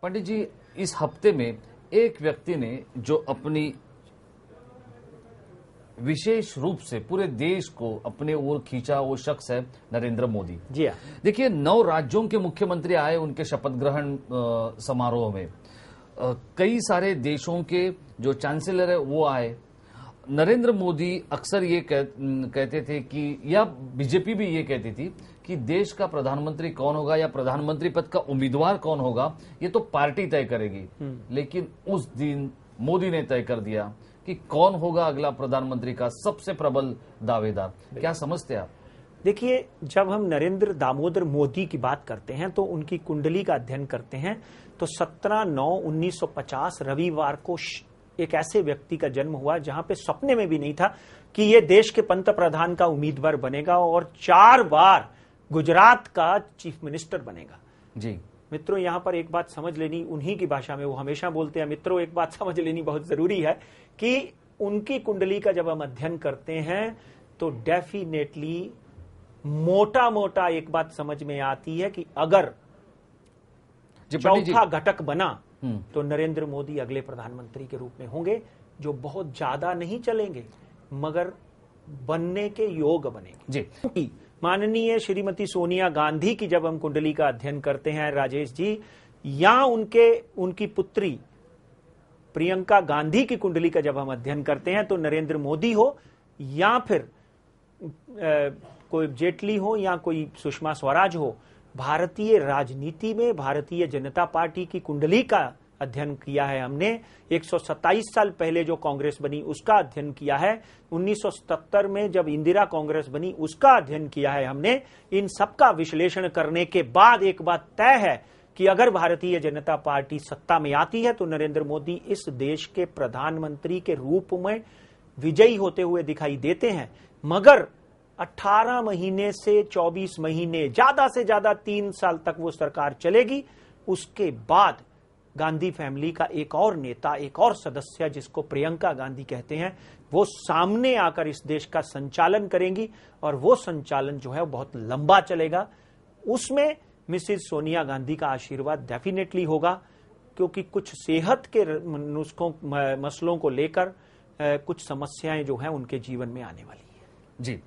पंडित जी, इस हफ्ते में एक व्यक्ति ने जो अपनी विशेष रूप से पूरे देश को अपने ओर खींचा, वो शख्स है नरेंद्र मोदी। जी हाँ। देखिए, 9 राज्यों के मुख्यमंत्री आए उनके शपथ ग्रहण समारोह में। कई सारे देशों के जो चांसलर है वो आए। नरेंद्र मोदी अक्सर ये कहते थे कि, या बीजेपी भी ये कहती थी कि देश का प्रधानमंत्री कौन होगा या प्रधानमंत्री पद का उम्मीदवार कौन होगा ये तो पार्टी तय करेगी। लेकिन उस दिन मोदी ने तय कर दिया कि कौन होगा अगला प्रधानमंत्री का सबसे प्रबल दावेदार। क्या समझते हैं आप? देखिए, जब हम नरेंद्र दामोदर मोदी की बात करते हैं तो उनकी कुंडली का अध्ययन करते हैं तो 17/9/1950 रविवार को एक ऐसे व्यक्ति का जन्म हुआ जहां पे सपने में भी नहीं था कि ये देश के पंत प्रधान का उम्मीदवार बनेगा और 4 बार गुजरात का चीफ मिनिस्टर बनेगा। जी मित्रों, यहां पर एक बात समझ लेनी, उन्हीं की भाषा में वो हमेशा बोलते हैं, मित्रों एक बात समझ लेनी बहुत जरूरी है कि उनकी कुंडली का जब हम अध्ययन करते हैं तो डेफिनेटली मोटा मोटा एक बात समझ में आती है कि अगर चौथा घटक बना तो नरेंद्र मोदी अगले प्रधानमंत्री के रूप में होंगे, जो बहुत ज्यादा नहीं चलेंगे मगर बनने के योग बनेंगे। जी, माननीय श्रीमती सोनिया गांधी की जब हम कुंडली का अध्ययन करते हैं राजेश जी, या उनकी पुत्री प्रियंका गांधी की कुंडली का जब हम अध्ययन करते हैं तो नरेंद्र मोदी हो या फिर कोई जेटली हो या कोई सुषमा स्वराज हो, भारतीय राजनीति में भारतीय जनता पार्टी की कुंडली का अध्ययन किया है हमने। 127 साल पहले जो कांग्रेस बनी उसका अध्ययन किया है, 1977 में जब इंदिरा कांग्रेस बनी उसका अध्ययन किया है हमने। इन सबका विश्लेषण करने के बाद एक बात तय है कि अगर भारतीय जनता पार्टी सत्ता में आती है तो नरेंद्र मोदी इस देश के प्रधानमंत्री के रूप में विजयी होते हुए दिखाई देते हैं। मगर 18 महीने से 24 महीने, ज्यादा से ज्यादा 3 साल तक वो सरकार चलेगी। उसके बाद गांधी फैमिली का एक और नेता, एक और सदस्य जिसको प्रियंका गांधी कहते हैं, वो सामने आकर इस देश का संचालन करेंगी और वो संचालन जो है वो बहुत लंबा चलेगा। उसमें मिसेस सोनिया गांधी का आशीर्वाद डेफिनेटली होगा, क्योंकि कुछ सेहत के मसलों को लेकर कुछ समस्याएं जो हैं उनके जीवन में आने वाली है। जी।